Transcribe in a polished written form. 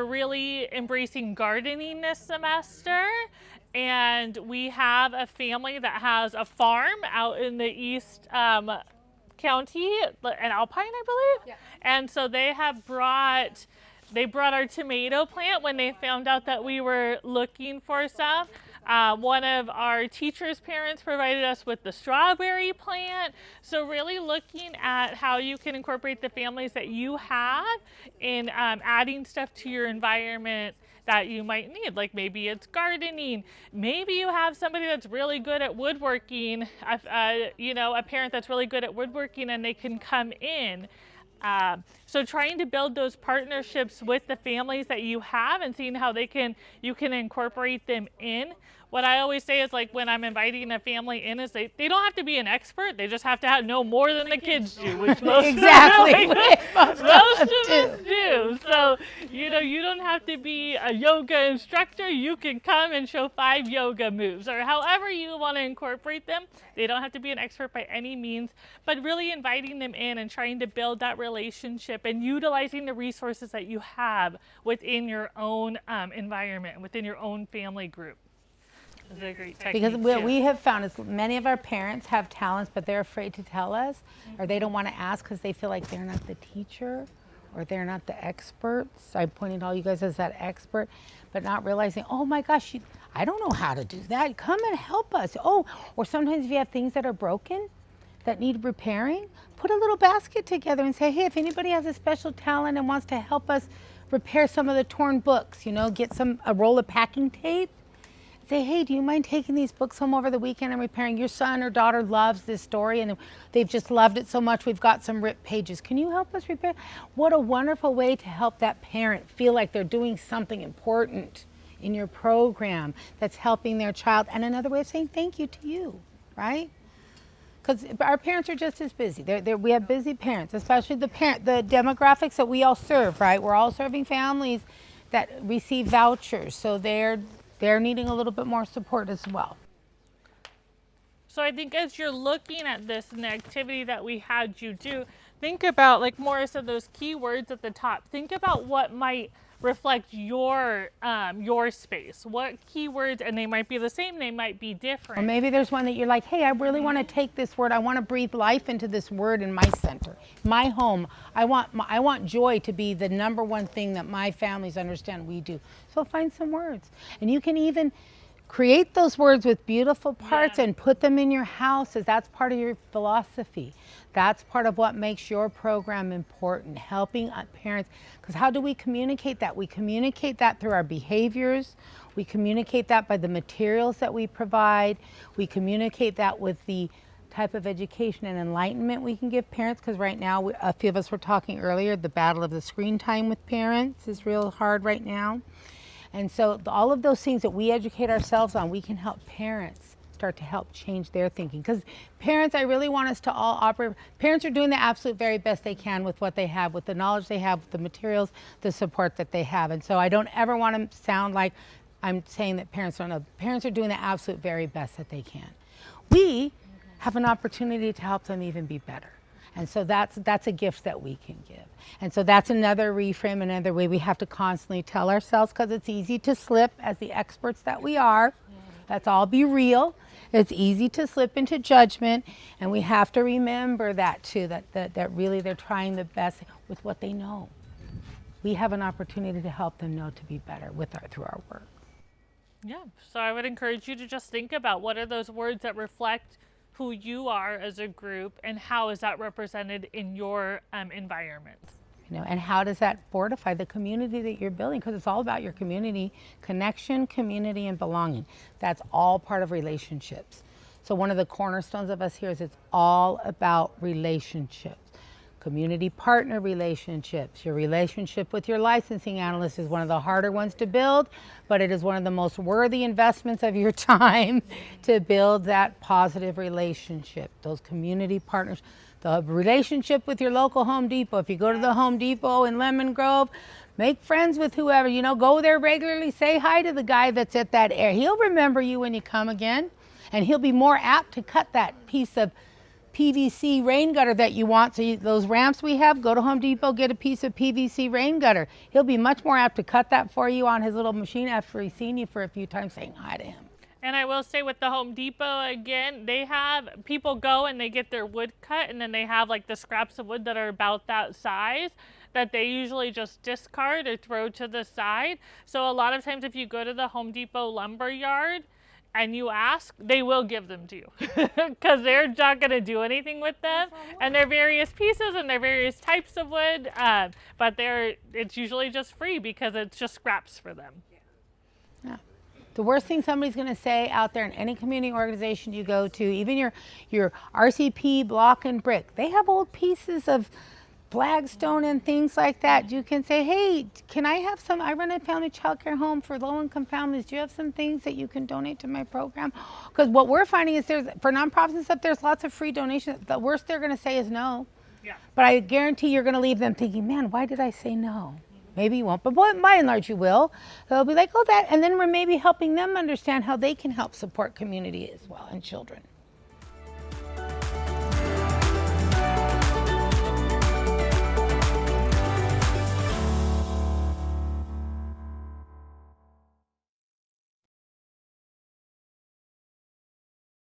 we're really embracing gardening this semester. And we have a family that has a farm out in the East County, in Alpine, I believe. Yeah. And so they brought our tomato plant when they found out that we were looking for some. One of our teachers' parents provided us with the strawberry plant. So really looking at how you can incorporate the families that you have in adding stuff to your environment that you might need. Like maybe it's gardening. Maybe you have somebody that's really good at woodworking, a parent that's really good at woodworking, and they can come in. So trying to build those partnerships with the families that you have and seeing how you can incorporate them in. What I always say is, like, when I'm inviting a family in, is they don't have to be an expert. They just have to know more than the kids do, which most exactly. most of us do. So, you don't have to be a yoga instructor. You can come and show 5 yoga moves or however you want to incorporate them. They don't have to be an expert by any means, but really inviting them in and trying to build that relationship and utilizing the resources that you have within your own environment, within your own family group. Is a great technique. Because what we have found is many of our parents have talents, but they're afraid to tell us, or they don't want to ask because they feel like they're not the teacher or they're not the experts. I pointed all you guys as that expert, but not realizing, oh my gosh, I don't know how to do that. Come and help us. Oh, or sometimes if you have things that are broken that need repairing, put a little basket together and say, hey, if anybody has a special talent and wants to help us repair some of the torn books, get a roll of packing tape. Say, hey, do you mind taking these books home over the weekend and repairing? Your son or daughter loves this story and they've just loved it so much. We've got some ripped pages. Can you help us repair? What a wonderful way to help that parent feel like they're doing something important in your program that's helping their child. And another way of saying thank you to you, right? Because our parents are just as busy. We have busy parents, especially the demographics that we all serve, right? We're all serving families that receive vouchers. So they're needing a little bit more support as well. So I think as you're looking at this and the activity that we had you do, think about, like Maura said, those keywords at the top. Think about what might reflect your space. What keywords, and they might be the same, they might be different. Or maybe there's one that you're like, hey, I really want to take this word. I want to breathe life into this word in my center, my home. I want joy to be the number one thing that my families understand we do. So find some words. And you can even create those words with beautiful parts and put them in your house, as that's part of your philosophy. That's part of what makes your program important, helping parents. Because how do we communicate that? We communicate that through our behaviors. We communicate that by the materials that we provide. We communicate that with the type of education and enlightenment we can give parents. Because right now, a few of us were talking earlier, the battle of the screen time with parents is real hard right now. And so all of those things that we educate ourselves on, we can help parents start to help change their thinking. Because parents, I really want us to all operate. Parents are doing the absolute very best they can with what they have, with the knowledge they have, with the materials, the support that they have. And so I don't ever want to sound like I'm saying that parents don't know. Parents are doing the absolute very best that they can. We have an opportunity to help them even be better. And so that's a gift that we can give. And so that's another reframe, another way we have to constantly tell ourselves, because it's easy to slip as the experts that we are. Let's all be real. It's easy to slip into judgment, and we have to remember that too, that really they're trying the best with what they know. We have an opportunity to help them know to be better through our work. Yeah, so I would encourage you to just think about what are those words that reflect who you are as a group, and how is that represented in your environment. And how does that fortify the community that you're building? Because it's all about your community, connection, community, and belonging. That's all part of relationships. So one of the cornerstones of us here is it's all about relationships. Community partner relationships. Your relationship with your licensing analyst is one of the harder ones to build, but it is one of the most worthy investments of your time to build that positive relationship, those community partners. The relationship with your local Home Depot. If you go to the Home Depot in Lemon Grove, make friends with whoever, go there regularly, say hi to the guy that's at that area. He'll remember you when you come again, and he'll be more apt to cut that piece of PVC rain gutter that you want. So those ramps we have, go to Home Depot, get a piece of PVC rain gutter. He'll be much more apt to cut that for you on his little machine after he's seen you for a few times saying hi to him. And I will say with the Home Depot, again, they have people go and they get their wood cut, and then they have like the scraps of wood that are about that size that they usually just discard or throw to the side. So a lot of times if you go to the Home Depot lumber yard and you ask, they will give them to you because they're not going to do anything with them. And they're various pieces and they're various types of wood, but it's usually just free because it's just scraps for them. Yeah. The worst thing somebody's going to say out there in any community organization you go to, even your RCP block and brick, they have old pieces of flagstone and things like that. You can say, hey, can I have some, I run a family child care home for low-income families. Do you have some things that you can donate to my program? Because what we're finding is for nonprofits and stuff, there's lots of free donations. The worst they're going to say is no. Yeah. But I guarantee you're going to leave them thinking, man, why did I say no? Maybe you won't, but by and large you will. They'll be like, oh, that, and then we're maybe helping them understand how they can help support community as well and children.